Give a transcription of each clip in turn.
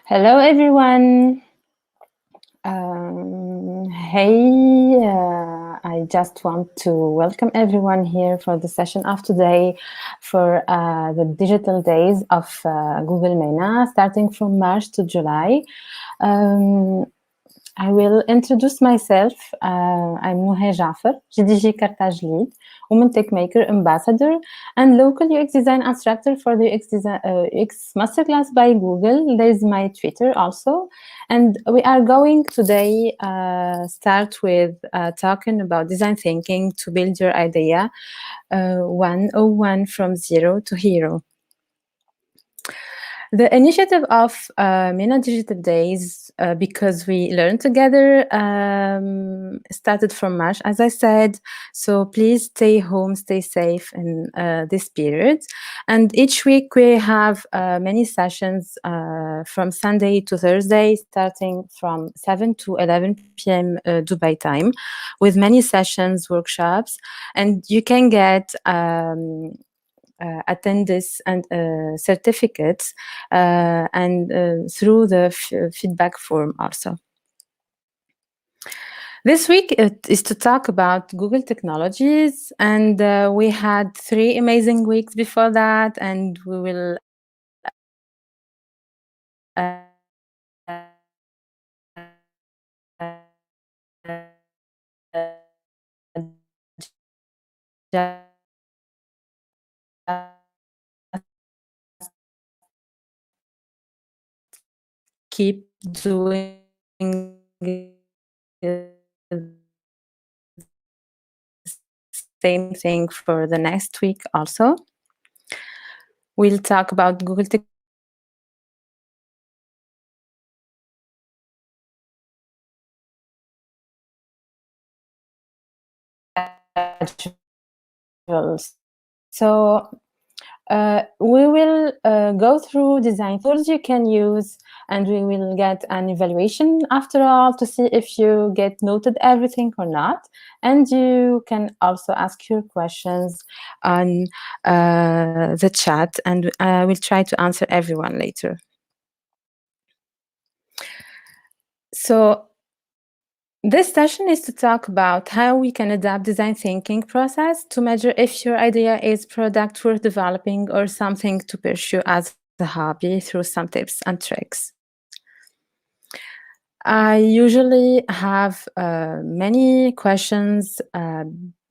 Hello, everyone. Hey, I just want to welcome everyone here for the session of today for the digital days of Google MENA, starting from March to July. I will introduce myself. I'm Nouha Jaafar, GDG Carthage Lead, Women Tech Maker Ambassador, and local UX Design Instructor for the UX Masterclass by Google. There's my Twitter also. And we are going today start with talking about design thinking to build your idea 101 from zero to hero. The initiative of MENA Digital Days, because we learn together, started from March, as I said. So please stay home, stay safe in this period. And each week we have many sessions from Sunday to Thursday, starting from 7 to 11 p.m. Dubai time, with many sessions, workshops, and you can get attendance and certificates and through the feedback form also. This week is to talk about Google technologies, and we had 3 amazing weeks before that, and we will keep doing same thing for the next week also. We'll talk about Google schedules. So we will go through design tools you can use, and we will get an evaluation after all to see if you get noted everything or not. And you can also ask your questions on the chat, and I will try to answer everyone later. So this session is to talk about how we can adapt design thinking process to measure if your idea is product worth developing or something to pursue as a hobby through some tips and tricks. I usually have many questions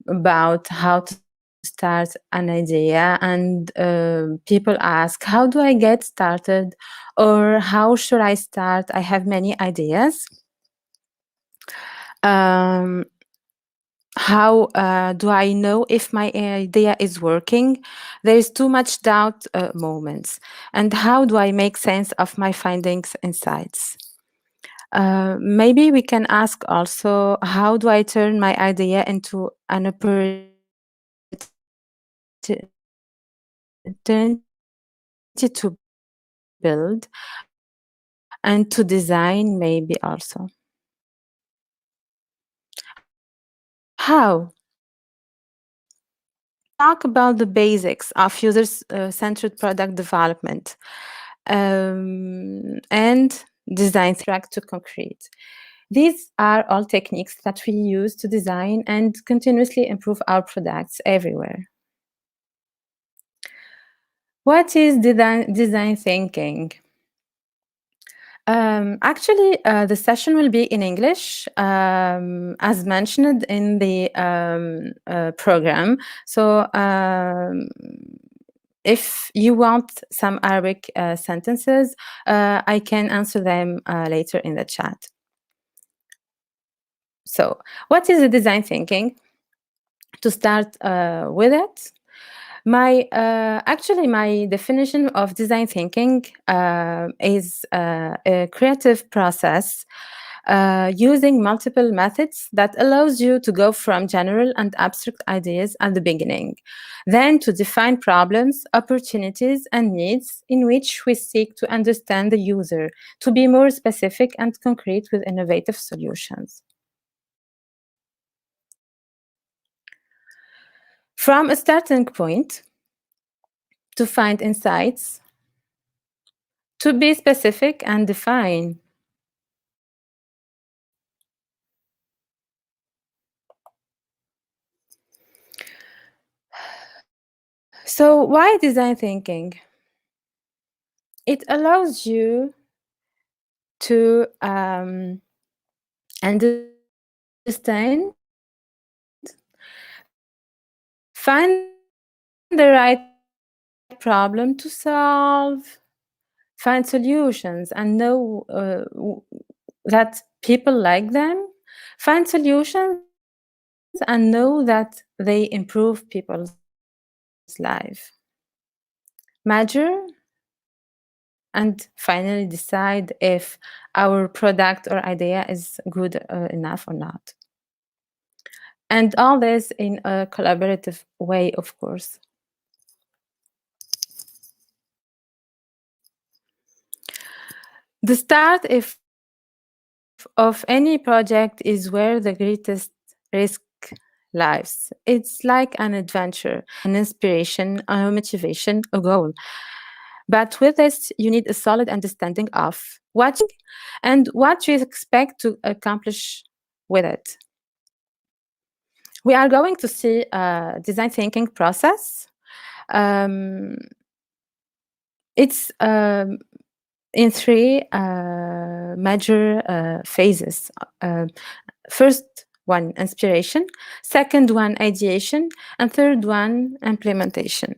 about how to start an idea, and people ask, how do I get started, or how should I start? I have many ideas. How do I know if my idea is working? There is too much doubt moments. And how do I make sense of my findings, insights? Maybe we can ask also, how do I turn my idea into an opportunity to build and to design, maybe also? How? Talk about the basics of user-centered product development and design track to concrete. These are all techniques that we use to design and continuously improve our products everywhere. What is design thinking? Actually, the session will be in English, as mentioned in the program. So if you want some Arabic sentences, I can answer them later in the chat. So what is the design thinking? To start with it, actually my definition of design thinking is a creative process using multiple methods that allows you to go from general and abstract ideas at the beginning, then to define problems, opportunities, and needs in which we seek to understand the user, to be more specific and concrete with innovative solutions. From a starting point, to find insights, To be specific and define. So why design thinking? It allows you to understand, find the right problem to solve, find solutions, and know that people like them, find solutions and know that they improve people's life, measure, and finally decide if our product or idea is good enough or not. And all this in a collaborative way, of course. The start of any project is where the greatest risk lies. It's like an adventure, an inspiration, a motivation, a goal. But with this, you need a solid understanding of what and what you expect to accomplish with it. We are going to see a design thinking process. It's in three major phases. First one, inspiration. Second one, ideation. And third one, implementation.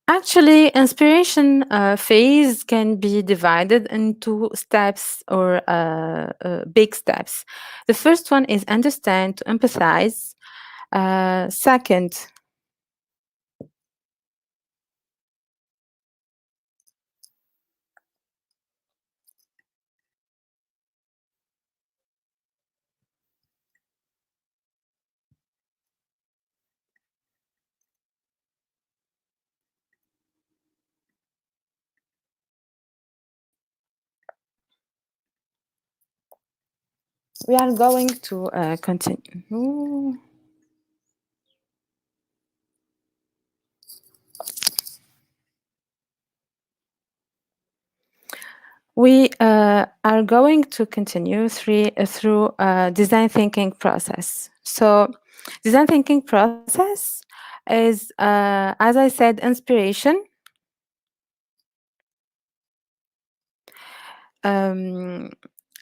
Actually, inspiration phase can be divided into steps or big steps. The first one is understand, to empathize. Second, we are going to continue. We are going to continue through design thinking process. So, design thinking process is, as I said, inspiration.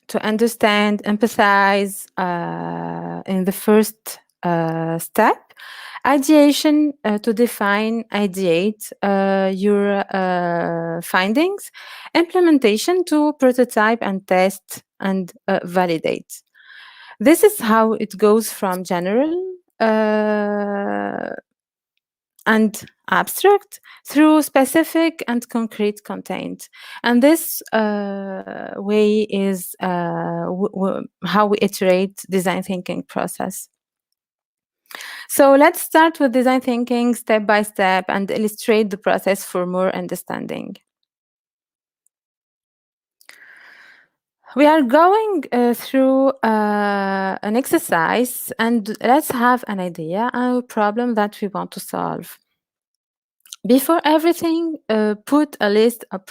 To understand, empathize in the first step. Ideation, to define, ideate your findings. Implementation, to prototype and test and validate. This is how it goes from general and abstract through specific and concrete content. And this way is how we iterate design thinking process. So let's start with design thinking step by step and illustrate the process for more understanding. We are going through an exercise, and let's have an idea, a problem that we want to solve. Before everything, put a list of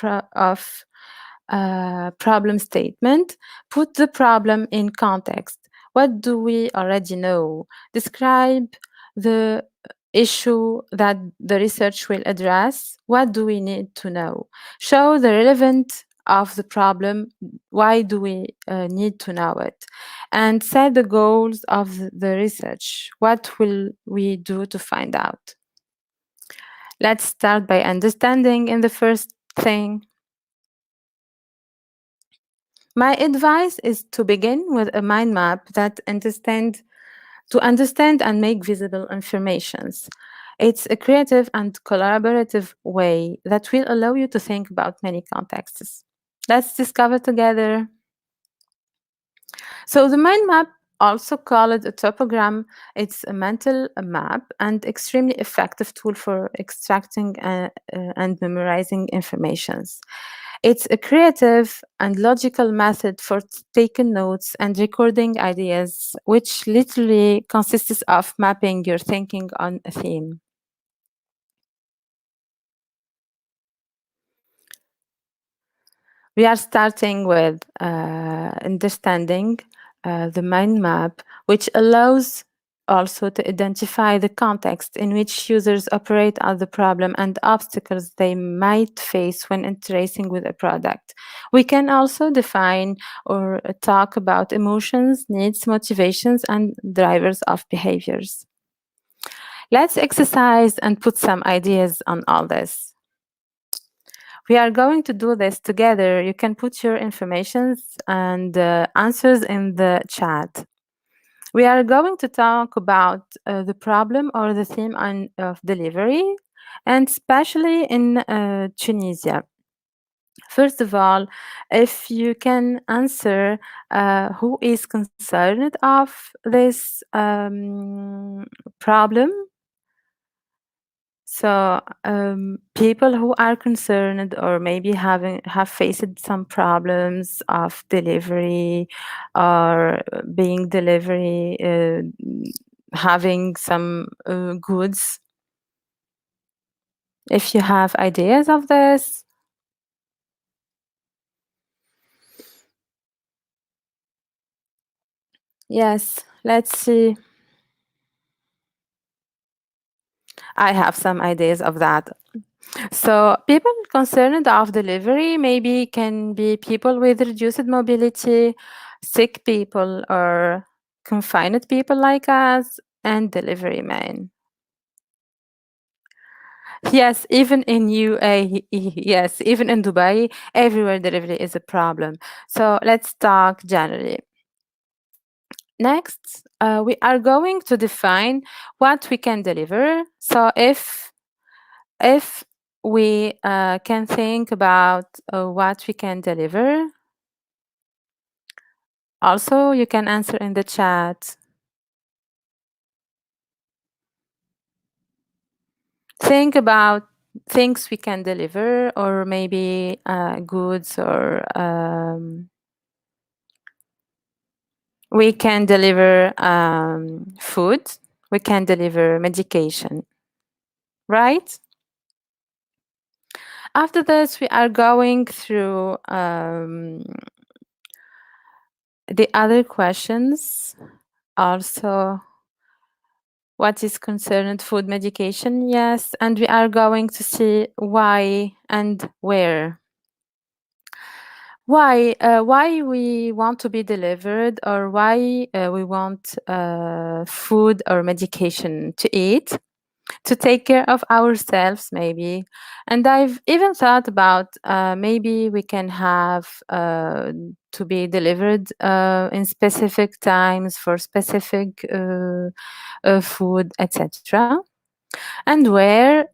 problem statement. Put the problem in context. What do we already know? Describe the issue that the research will address. What do we need to know? Show the relevance of the problem. Why do we need to know it? And set the goals of the research. What will we do to find out? Let's start by understanding in the first thing. My advice is to begin with a mind map that understand and make visible informations. It's a creative and collaborative way that will allow you to think about many contexts. Let's discover together. So the mind map, also called a topogram, it's a mental map and extremely effective tool for extracting and memorizing informations. It's a creative and logical method for taking notes and recording ideas, which literally consists of mapping your thinking on a theme. We are starting with understanding the mind map, which allows also to identify the context in which users operate on the problem and obstacles they might face when interacting with a product. We can also define or talk about emotions, needs, motivations, and drivers of behaviors. Let's exercise and put some ideas on all this. We are going to do this together. You can put your informations and answers in the chat. We are going to talk about the problem or the theme of delivery, and especially in Tunisia. First of all, if you can answer who is concerned of this problem, so people who are concerned or maybe have faced some problems of delivery or being delivery, having some goods. If you have ideas of this. Yes, let's see. I have some ideas of that. So people concerned of delivery maybe can be people with reduced mobility, sick people, or confined people like us, and delivery men. Yes, even in UAE, yes, even in Dubai, everywhere delivery is a problem. So let's talk generally. Next, we are going to define what we can deliver. So if we can think about what we can deliver. Also, you can answer in the chat. Think about things we can deliver, or maybe goods, or we can deliver food, we can deliver medication, right? After this, we are going through the other questions. Also, what is concerned food, medication? Yes, and we are going to see why and where. Why we want to be delivered, or why we want food or medication to eat, to take care of ourselves maybe. And I've even thought about maybe we can have to be delivered in specific times for specific food, etc. And where,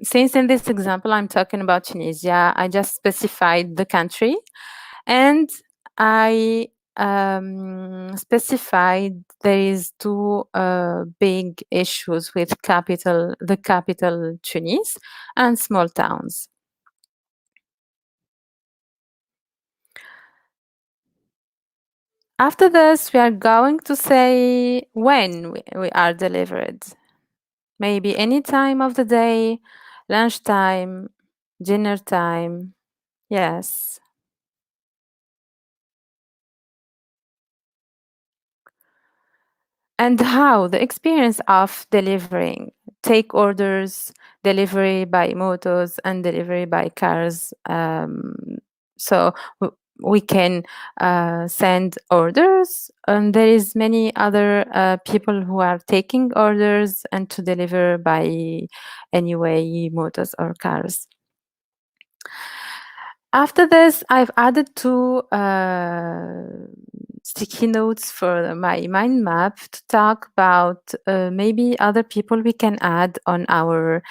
since in this example I'm talking about Tunisia, I just specified the country, and I specified there is two big issues with the capital Tunis and small towns. After this, we are going to say when we are delivered. Maybe any time of the day, lunchtime, dinner time. Yes. And how the experience of delivering, take orders, delivery by motos and delivery by cars. So we can send orders, and there is many other people who are taking orders and to deliver by anyway motos or cars. After this, I've added two sticky notes for my mind map to talk about maybe other people we can add on our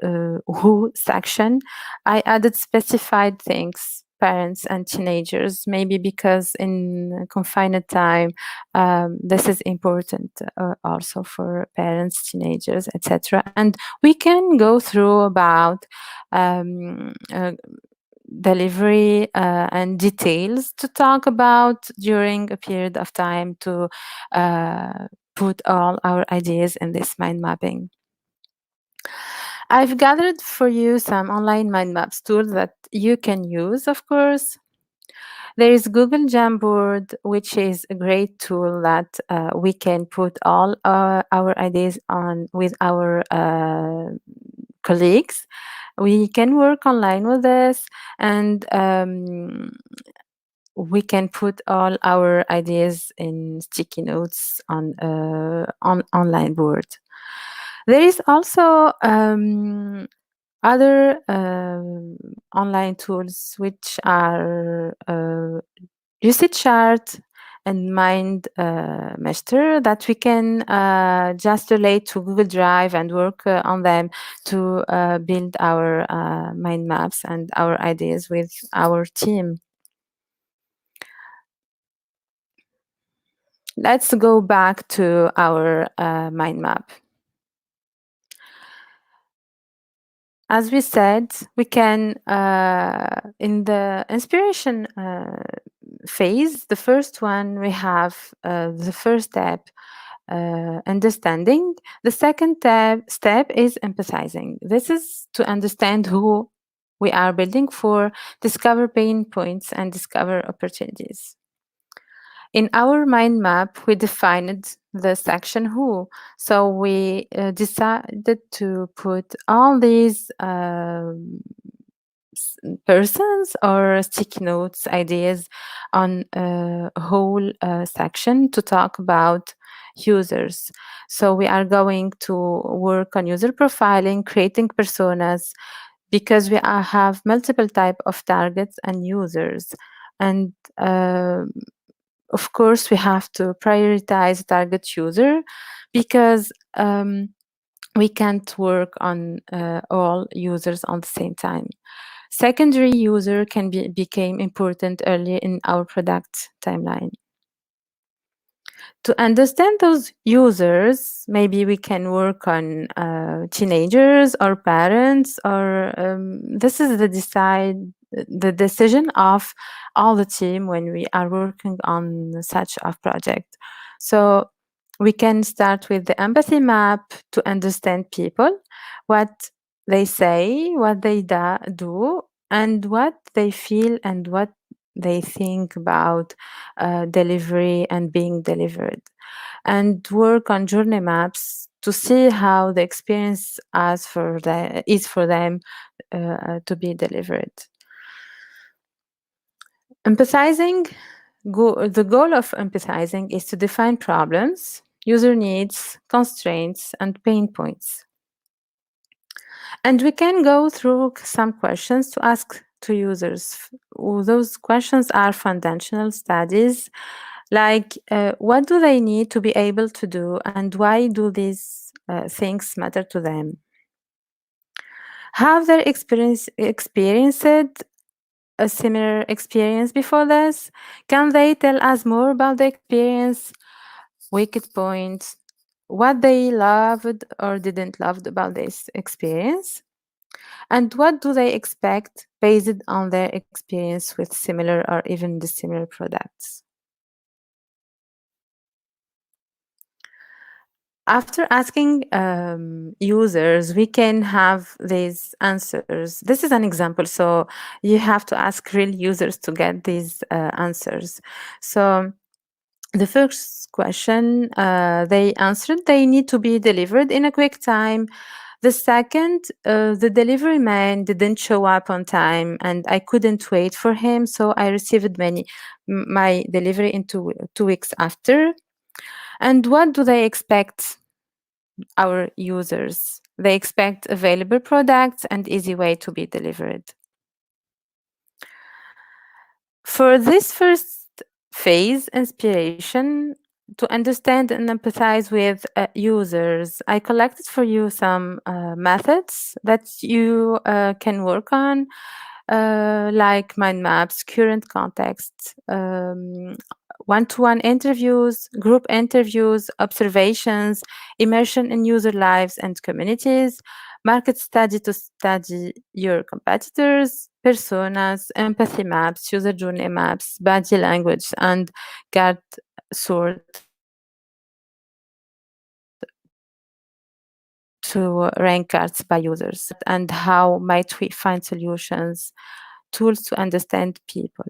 who section. I added specified things, parents and teenagers, maybe because in confined time, this is important also for parents, teenagers, etc. And we can go through about delivery and details to talk about during a period of time to put all our ideas in this mind mapping. I've gathered for you some online mind maps tools that you can use, of course. There is Google Jamboard, which is a great tool that we can put all our ideas on with our colleagues. We can work online with this, and we can put all our ideas in sticky notes on online board. There is also other online tools which are Chart and Mind Master that we can just relate to Google Drive and work on them to build our mind maps and our ideas with our team. Let's go back to our mind map. As we said, we can, in the inspiration phase, the first one, we have the first step, understanding. The second step is empathizing. This is to understand who we are building for, discover pain points, and discover opportunities. In our mind map, we defined the section who. So we decided to put all these persons or sticky notes ideas on a whole section to talk about users. So we are going to work on user profiling, creating personas, because we have multiple type of targets and users. And of course, we have to prioritize target user because we can't work on all users on the same time. Secondary user can became important early in our product timeline. To understand those users, maybe we can work on teenagers or parents, or this is the decision of all the team when we are working on such a project. So we can start with the empathy map to understand people, what they say, what they do, and what they feel and what they think about delivery and being delivered, and work on journey maps to see how the experience is for them to be delivered. Empathizing, the goal of empathizing is to define problems, user needs, constraints, and pain points. And we can go through some questions to ask to users. Those questions are foundational studies, like what do they need to be able to do, and why do these things matter to them? Have they experienced a similar experience before this? Can they tell us more about the experience, wicked points, what they loved or didn't love about this experience? And what do they expect based on their experience with similar or even dissimilar products? After asking users, we can have these answers. This is an example, so you have to ask real users to get these answers. So the first question they answered, they need to be delivered in a quick time. The second, the delivery man didn't show up on time and I couldn't wait for him, so I received my delivery in 2 weeks after. And what do they expect, our users? They expect available products and easy way to be delivered. For this first phase, inspiration, to understand and empathize with users, I collected for you some methods that you can work on, like mind maps, current context, one-to-one interviews, group interviews, observations, immersion in user lives and communities, market study to study your competitors, personas, empathy maps, user journey maps, body language, and card sort to rank cards by users. And how might we find solutions tools to understand people.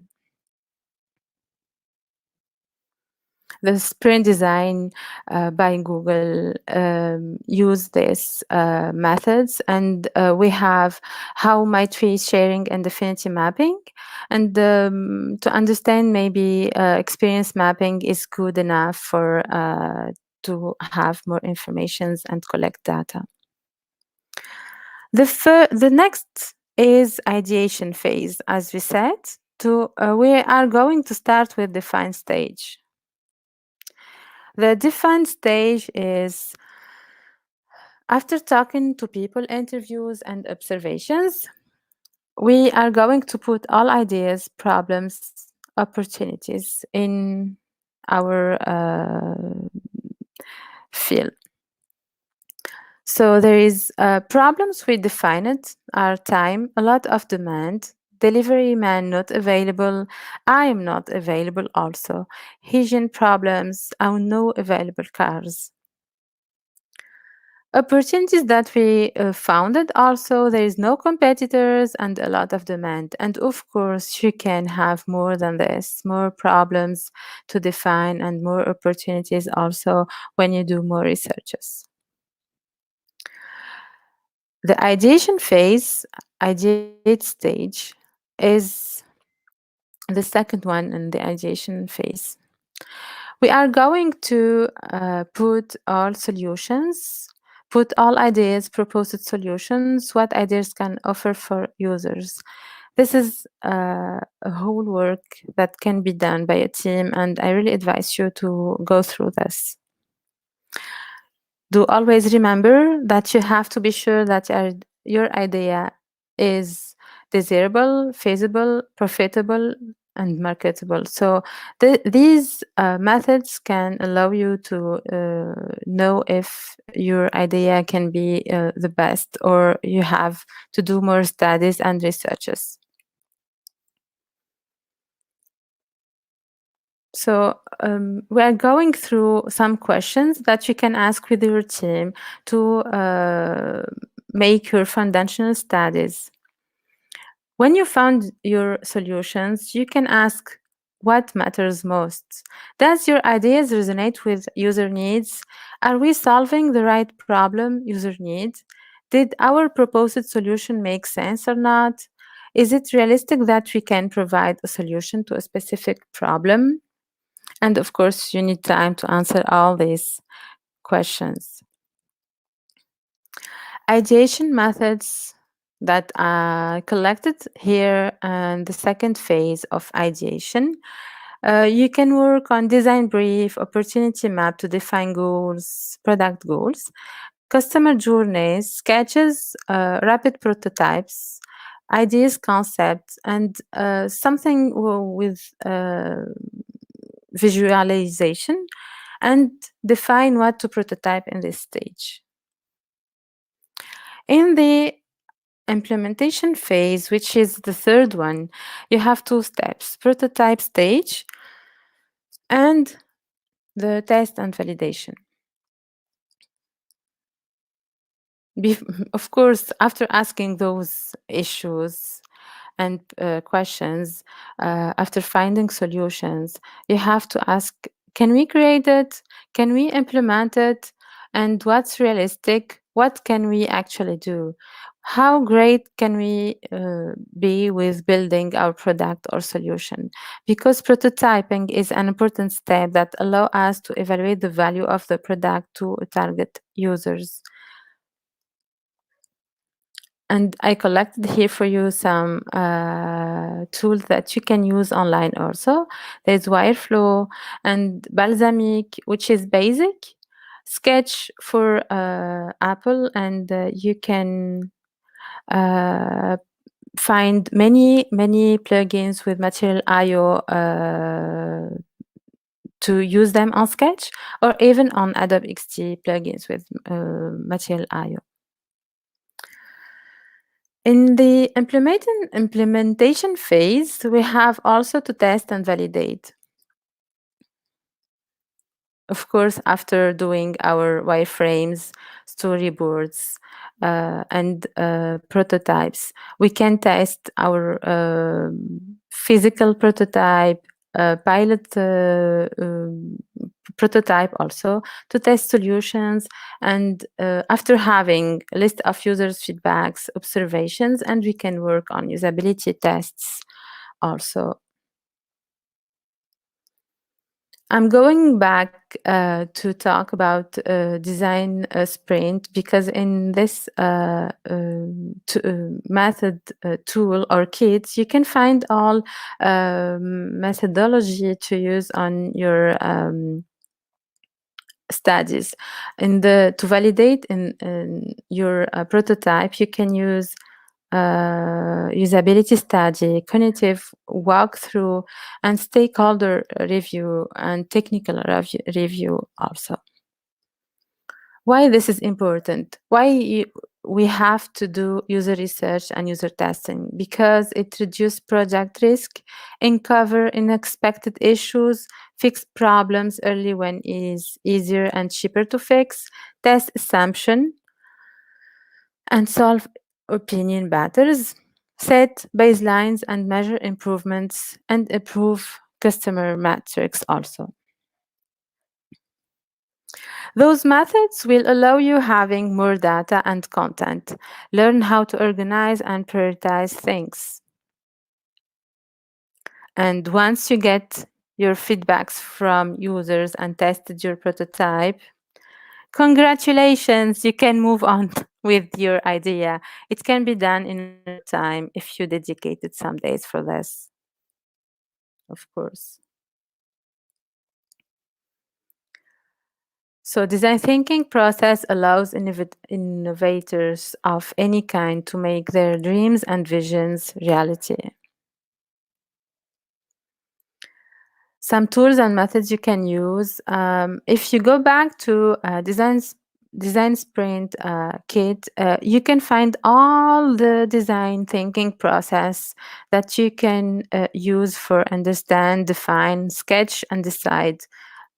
The sprint design by Google use these methods, and we have how tree sharing and affinity mapping. And to understand, maybe experience mapping is good enough for to have more informations and collect data. The next is ideation phase, as we said. We are going to start with define stage. The define stage is after talking to people, interviews, and observations, we are going to put all ideas, problems, opportunities in our field. So there is problems we defined are time, a lot of demand, delivery man not available, I am not available also, hygiene problems, no available cars. Opportunities that we founded also, there is no competitors and a lot of demand. And of course, you can have more than this, more problems to define and more opportunities also when you do more researches. The ideation phase, ideate stage, is the second one in the ideation phase. We are going to put all solutions, put all ideas, proposed solutions, what ideas can offer for users. This is a whole work that can be done by a team, and I really advise you to go through this. Do always remember that you have to be sure that your idea is desirable, feasible, profitable, and marketable. So these methods can allow you to know if your idea can be the best, or you have to do more studies and researches. So we are going through some questions that you can ask with your team to make your foundational studies. When you found your solutions, you can ask what matters most. Does your ideas resonate with user needs? Are we solving the right problem user needs? Did our proposed solution make sense or not? Is it realistic that we can provide a solution to a specific problem? And of course, you need time to answer all these questions. Ideation methods that are collected here in the second phase of ideation. You can work on design brief, opportunity map to define goals, product goals, customer journeys, sketches, rapid prototypes, ideas, concepts, and something with visualization, and define what to prototype in this stage. In the implementation phase, which is the third one, you have two steps: prototype stage and the test and validation. Of course, after asking those issues and questions, after finding solutions, you have to ask, can we create it? Can we implement it? And what's realistic? What can we actually do? How great can we be with building our product or solution? Because prototyping is an important step that allows us to evaluate the value of the product to target users. And I collected here for you some tools that you can use online also. There's Wireflow and Balsamiq, which is basic, Sketch for Apple, and you can find many plugins with Material.io to use them on Sketch, or even on Adobe XD plugins with Material.io. In the implementation phase, we have also to test and validate. of course, after doing our wireframes, storyboards, and prototypes, we can test our physical prototype, pilot prototype also, to test solutions. And after having a list of users' feedbacks, observations, and we can work on usability tests also. I'm going back to talk about design sprint, because in this method tool or kit, you can find all methodology to use on your studies. To validate in your prototype, you can use usability study, cognitive walkthrough, and stakeholder review and technical review also. Why this is important? We have to do user research and user testing? Because it reduces project risk, uncover unexpected issues, fix problems early when it is easier and cheaper to fix, test assumption, and solve opinion battles, set baselines and measure improvements, and improve customer metrics also. Those methods will allow you having more data and content, learn how to organize and prioritize things. And once you get your feedbacks from users and tested your prototype, congratulations, you can move on with your idea. It can be done in no time if you dedicated some days for this, of course. So design thinking process allows innovators of any kind to make their dreams and visions reality. Some tools and methods you can use. If you go back to design sprint kit, you can find all the design thinking process that you can use for understand, define, sketch, and decide.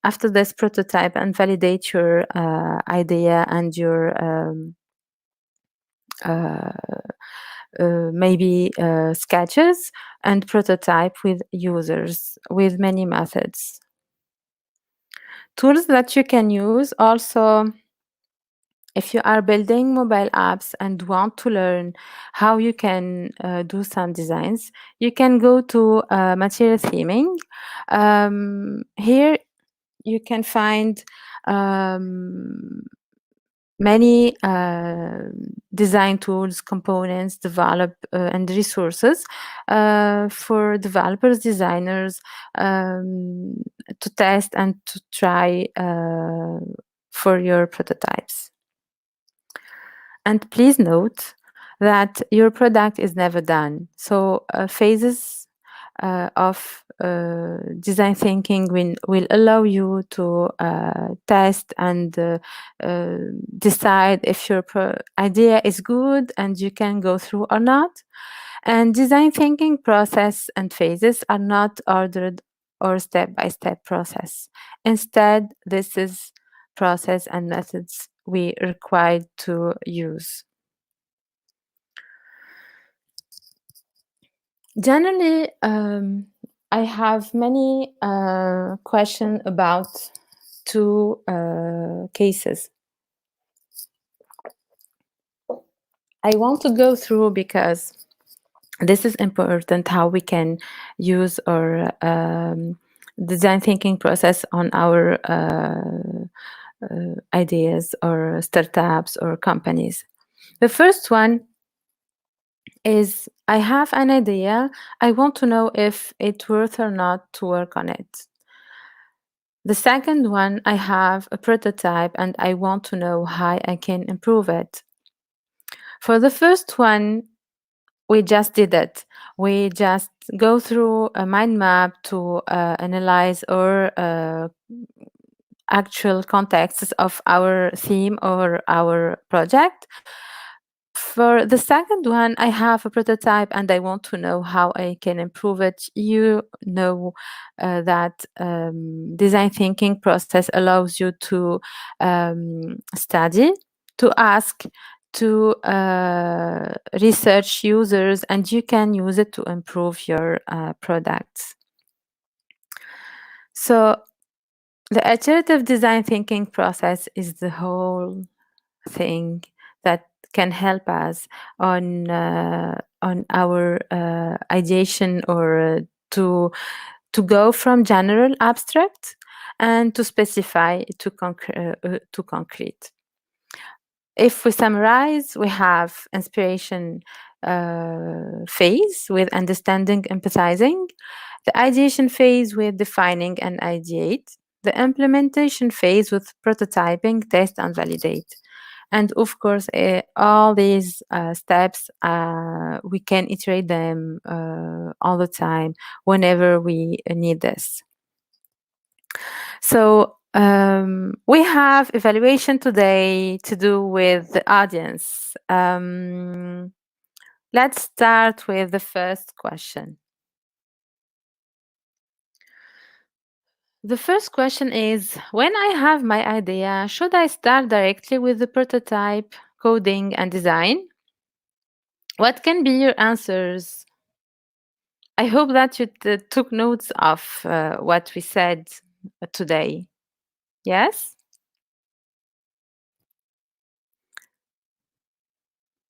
After this, prototype and validate your idea and your maybe sketches, and prototype with users with many methods. Tools that you can use also, if you are building mobile apps and want to learn how you can do some designs, you can go to material theming. Here you can find many design tools, components, and resources for developers, designers, to test and to try for your prototypes. And please note that your product is never done. So phases of design thinking will allow you to test and decide if your idea is good and you can go through or not. And design thinking process and phases are not ordered or step-by-step process. Instead, this is process and methods we required to use. Generally, I have many questions about two cases. I want to go through because this is important, how we can use our design thinking process on our ideas or startups or companies. The first one is, I have an idea. I want to know if it's worth or not to work on it. The second one, I have a prototype and I want to know how I can improve it. For the first one, we just did it. We just go through a mind map to analyze our actual contexts of our theme or our project. For the second one, I have a prototype and I want to know how I can improve it. You know that design thinking process allows you to study, to ask, to research users, and you can use it to improve your products. So the iterative design thinking process is the whole thing that can help us on our ideation, or to go from general abstract and to specify to concrete. If we summarize, we have inspiration phase with understanding, empathizing, the ideation phase with defining and ideate, the implementation phase with prototyping, test, and validate. And of course, all these steps, we can iterate them all the time whenever we need this. So we have evaluation today to do with the audience. Let's start with the first question. The first question is, when I have my idea, should I start directly with the prototype, coding, and design? What can be your answers? I hope that you took notes of what we said today. Yes?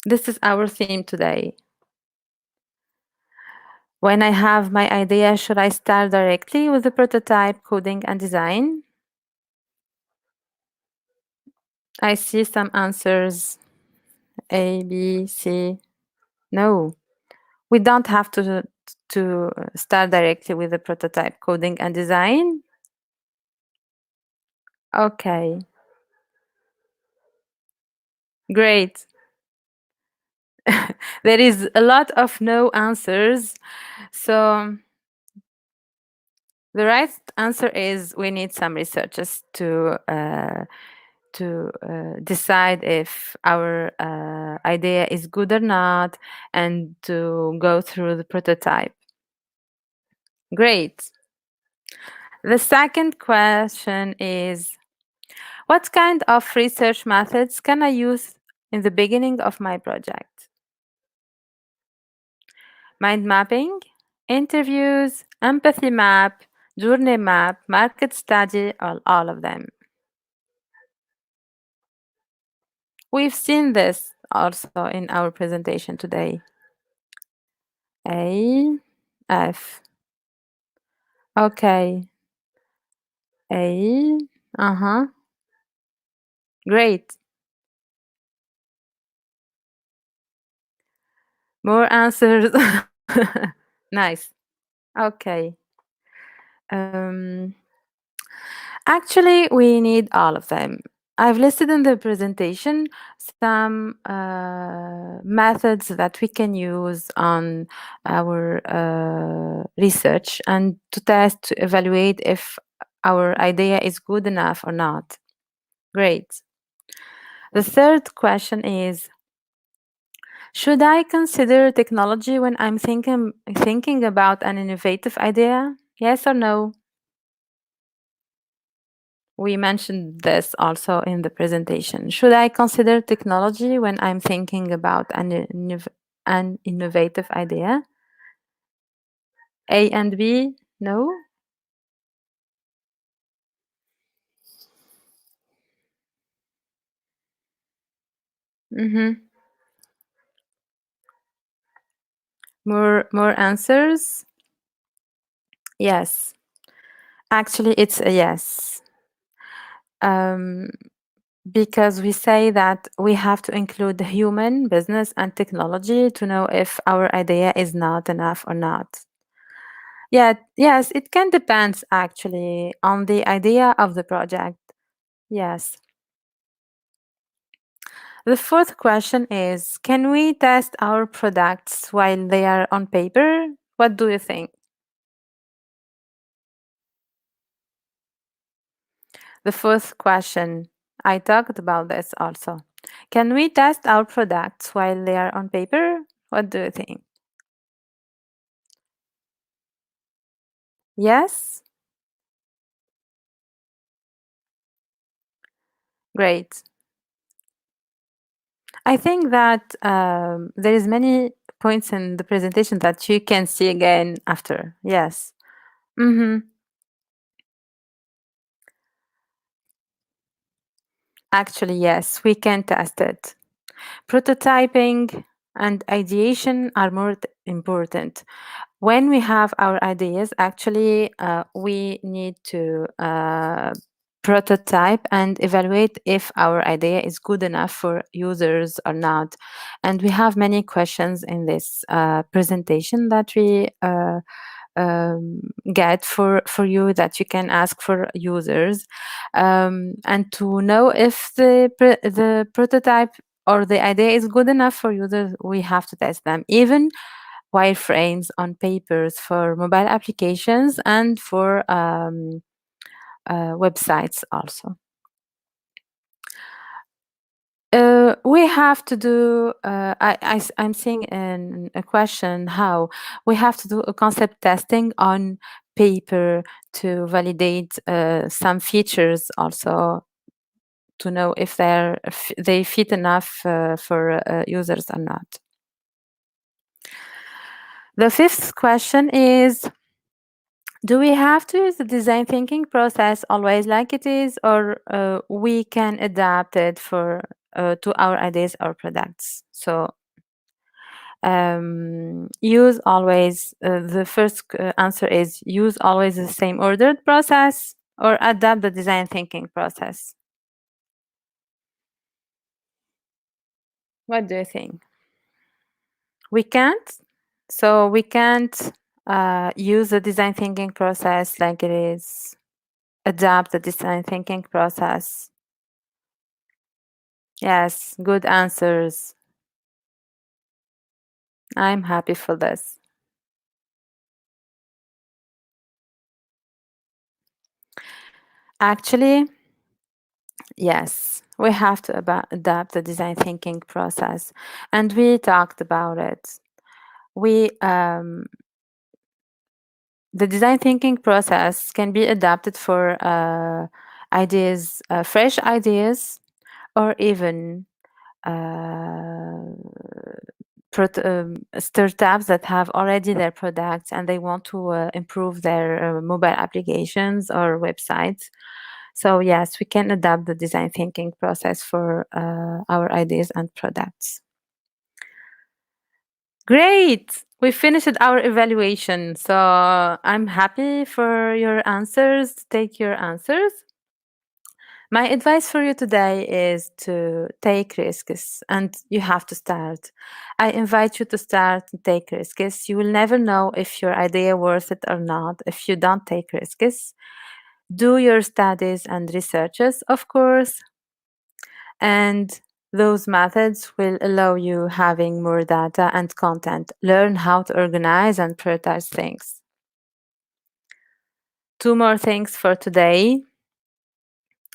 This is our theme today. When I have my idea, should I start directly with the prototype, coding, and design? I see some answers. A, B, C. No, we don't have to start directly with the prototype, coding, and design. Okay, great. There is a lot of no answers. So the right answer is we need some researchers to decide if our idea is good or not, and to go through the prototype. Great. The second question is, what kind of research methods can I use in the beginning of my project? Mind mapping, interviews, empathy map, journey map, market study, all of them. We've seen this also in our presentation today. A, F. Okay. A, uh-huh. Great. More answers. Nice. Okay. Um, Actually, we need all of them. I've listed in the presentation some methods that we can use on our research and to test, to evaluate if our idea is good enough or not. Great. The third question is, should I consider technology when I'm thinking about an innovative idea? Yes or no? We mentioned this also in the presentation. Should I consider technology when I'm thinking about an innovative idea? A and B, no? Mm-hmm. More answers? Yes. Actually, it's a yes. Because we say that we have to include the human, business, and technology to know if our idea is not enough or not. Yeah, yes, it can depend actually on the idea of the project. Yes. The fourth question is, can we test our products while they are on paper? What do you think? The fourth question, I talked about this also. Can we test our products while they are on paper? What do you think? Yes? Great. I think that there is many points in the presentation that you can see again after. Yes. Mm-hmm. Actually, yes, we can test it. Prototyping and ideation are more important. When we have our ideas, actually, we need to prototype and evaluate if our idea is good enough for users or not. And we have many questions in this presentation that we get for you that you can ask for users, and to know if the prototype or the idea is good enough for users, we have to test them, even wireframes on papers for mobile applications and for websites also. We have to do, I'm seeing in a question how we have to do a concept testing on paper to validate some features also, to know if they fit enough for users or not. The fifth question is, do we have to use the design thinking process always like it is, or we can adapt it for to our ideas or products? So use always, the first answer is use always the same ordered process or adapt the design thinking process. What do you think? We can't. So we can't use the design thinking process like it is. Adapt the design thinking process. Yes, good answers. I'm happy for this. Actually, yes, we have to adapt the design thinking process, and we talked about it. We the design thinking process can be adapted for ideas, fresh ideas, or even uh, startups that have already their products and they want to improve their mobile applications or websites. So yes, we can adapt the design thinking process for our ideas and products. Great! We finished our evaluation. So I'm happy for your answers. Take your answers. My advice for you today is to take risks, and you have to start. I invite you to start and take risks. You will never know if your idea worth it or not if you don't take risks. Do your studies and researches, of course, and those methods will allow you having more data and content. Learn how to organize and prioritize things. Two more things for today.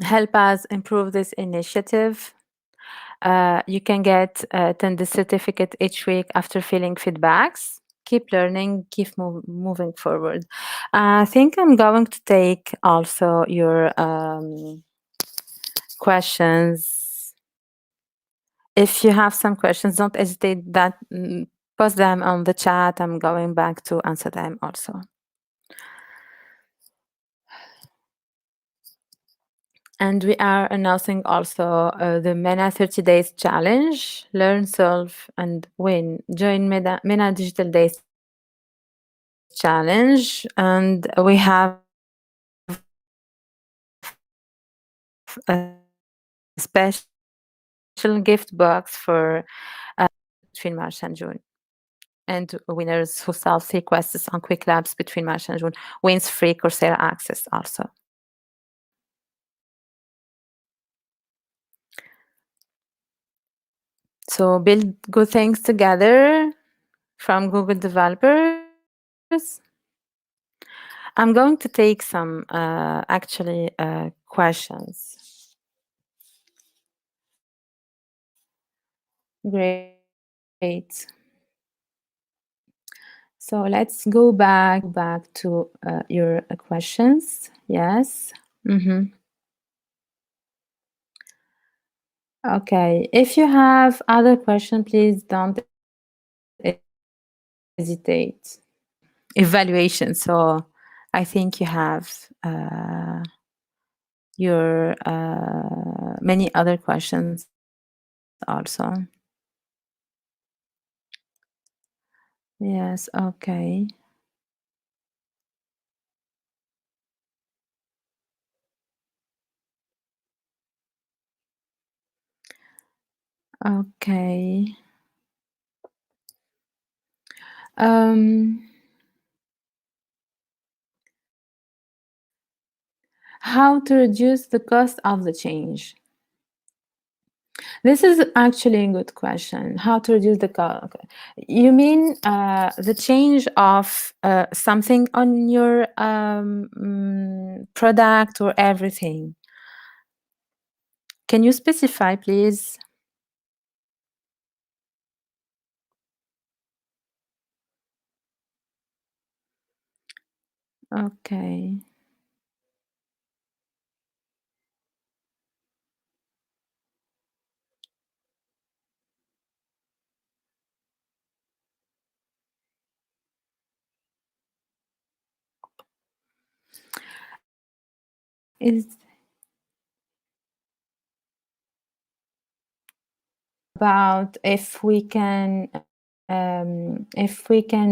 Help us improve this initiative. You can get the certificate each week after filling feedbacks. Keep learning, keep moving forward. I think I'm going to take also your questions. If you have some questions, don't hesitate that post them on the chat. I'm going back to answer them also. And we are announcing also the MENA 30 Days Challenge. Learn, solve, and win. Join MENA Digital Days Challenge. And we have a special gift box for between March and June. And winners who solve 3 quests on Quick Labs between March and June wins free Coursera access also. So build good things together from Google developers. I'm going to take some actually questions. Great. So let's go back to your questions. Yes. Okay. If you have other question, please don't hesitate. Evaluation. So I think you have your many other questions also. Yes. Okay. Okay. Um, how to reduce the cost of the change? This is actually a good question. How to reduce the cost? You mean the change of something on your product or everything? Can you specify, please? Okay. Is about if we can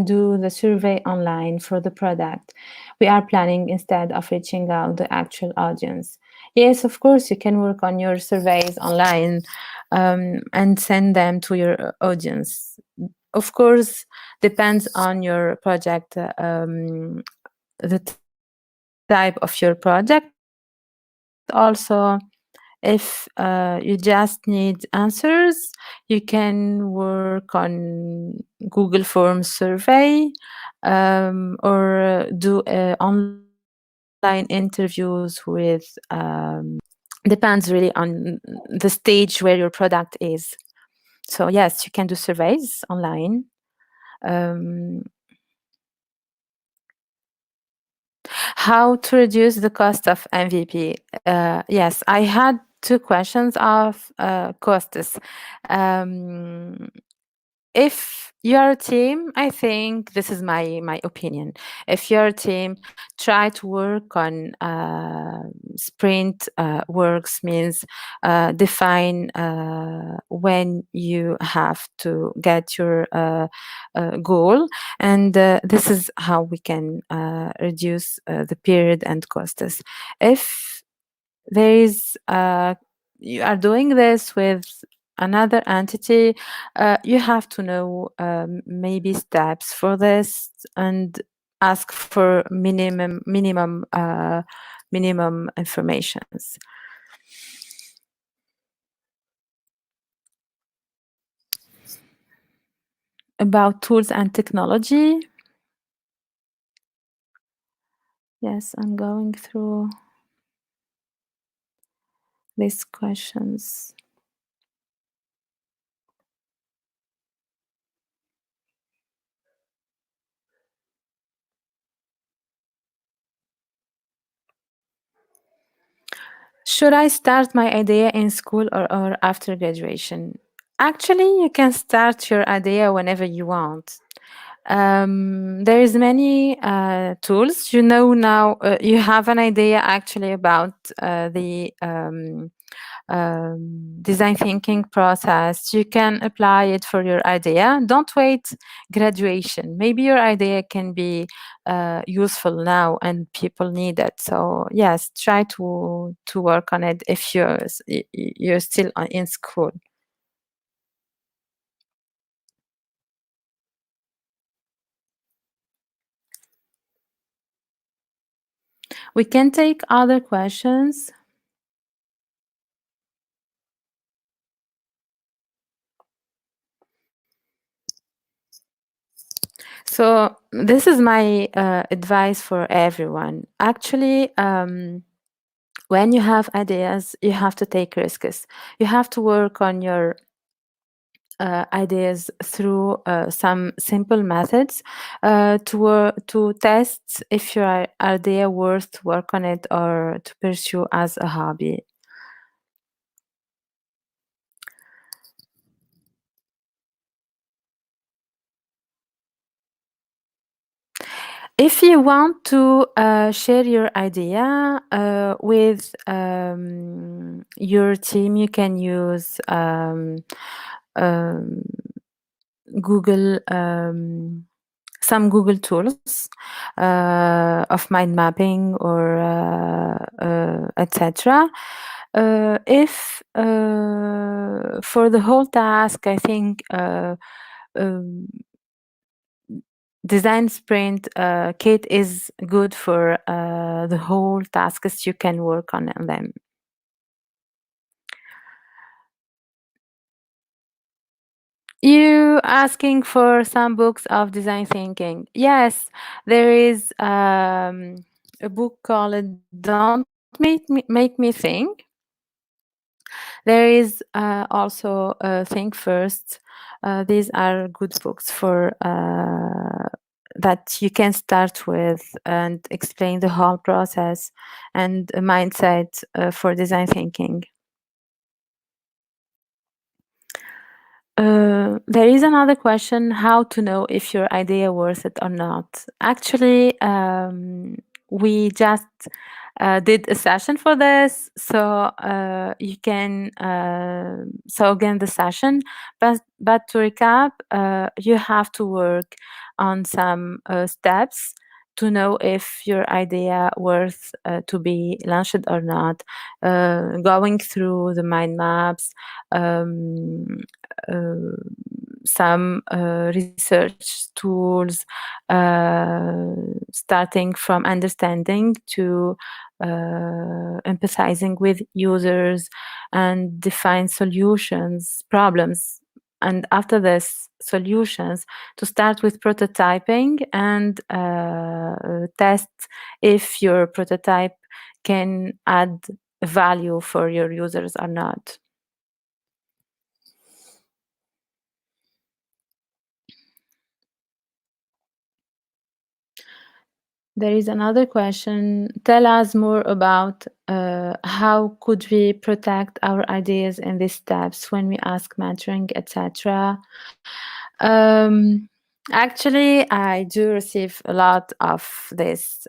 do the survey online for the product we are planning instead of reaching out the actual audience. Yes, of course, you can work on your surveys online and send them to your audience. Of course, depends on your project, the type of your project. Also, if you just need answers, you can work on Google Forms survey or do online interviews with, depends really on the stage where your product is. So yes, you can do surveys online. How to reduce the cost of MVP? Yes, I had two questions of costs. Um, if you're a team, I think this is my opinion. If you're a team, try to work on sprint works means define when you have to get your goal, and this is how we can reduce the period and costs. If there is you are doing this with another entity, you have to know maybe steps for this and ask for minimum informations. About tools and technology, yes, I'm going through these questions. Should I start my idea in school or after graduation? Actually, you can start your idea whenever you want. There is many tools. You know now you have an idea actually about the design thinking process. You can apply it for your idea. Don't wait graduation. Maybe your idea can be useful now and people need it. So yes, try to work on it if you're still in school. We can take other questions. So this is my advice for everyone. Actually, when you have ideas, you have to take risks. You have to work on your ideas through some simple methods to test if your idea worth to work on it or to pursue as a hobby. If you want to share your idea with your team, you can use um, Google, some Google tools of mind mapping or etc. If for the whole task, I think um, design sprint kit is good for the whole tasks you can work on them. You asking for some books of design thinking. Yes, there is a book called Don't Make Me Think. There is also Think First. These are good books for that you can start with and explain the whole process and a mindset for design thinking. There is another question, how to know if your idea worth it or not. Actually, we just did a session for this, so you can so again the session, but to recap, you have to work on some steps to know if your idea worth to be launched or not, going through the mind maps, um, uh, some research tools, starting from understanding to empathizing with users and define solutions, problems. And after this, solutions to start with prototyping and test if your prototype can add value for your users or not. There is another question. Tell us more about how could we protect our ideas in these steps when we ask mentoring, etc. Um, Actually, I do receive a lot of these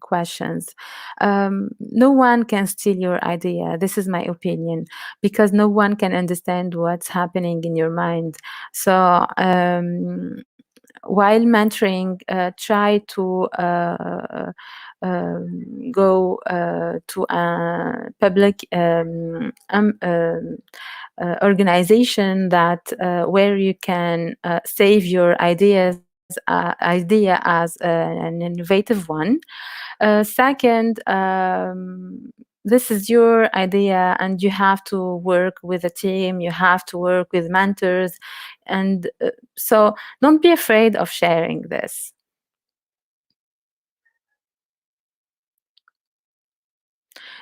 questions. No one can steal your idea. This is my opinion, because no one can understand what's happening in your mind. So while mentoring, try to go to a public organization that where you can save your idea as an innovative one. Second, this is your idea and you have to work with a team, you have to work with mentors, and so don't be afraid of sharing this.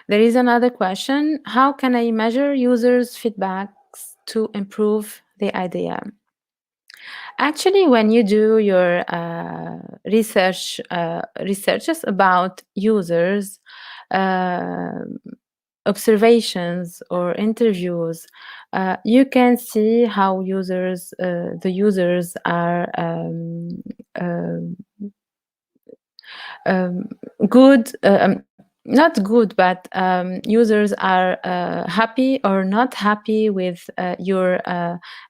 There is another question. How can I measure users' feedbacks to improve the idea? Actually, when you do your researches about users, um observations or interviews, you can see how the users are um, um, good, not good, but users are happy or not happy with your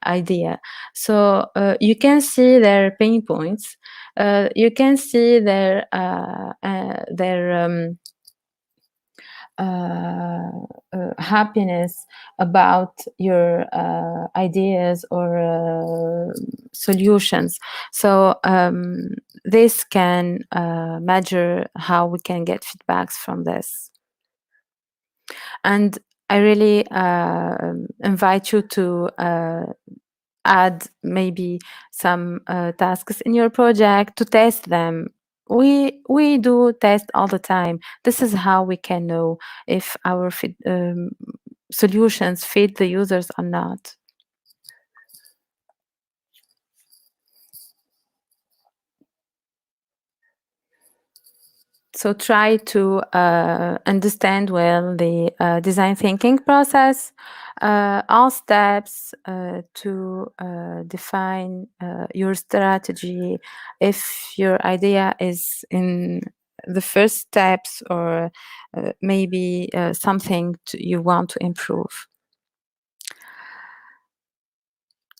idea. So you can see their pain points. You can see their uh, happiness about your ideas or solutions. So this can measure how we can get feedbacks from this. And I really invite you to add maybe some tasks in your project to test them. We do test all the time. This is how we can know if our solutions fit the users or not. So try to understand well the design thinking process, all steps to define your strategy. If your idea is in the first steps, or maybe something you want to improve.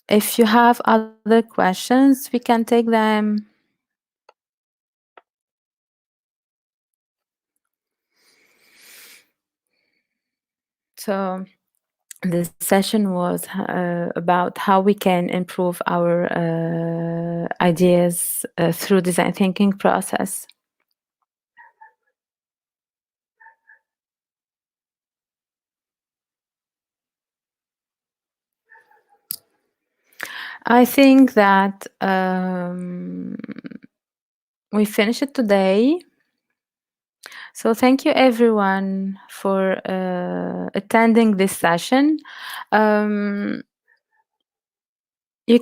If you have other questions, we can take them. So this session was about how we can improve our ideas through design thinking process. I think that we finish it today. So thank you everyone for attending this session. You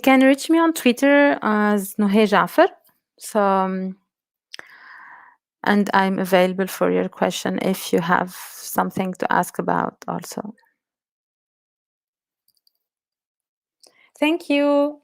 can reach me on Twitter as Nouha Jaafar. So, and I'm available for your question if you have something to ask about also. Thank you.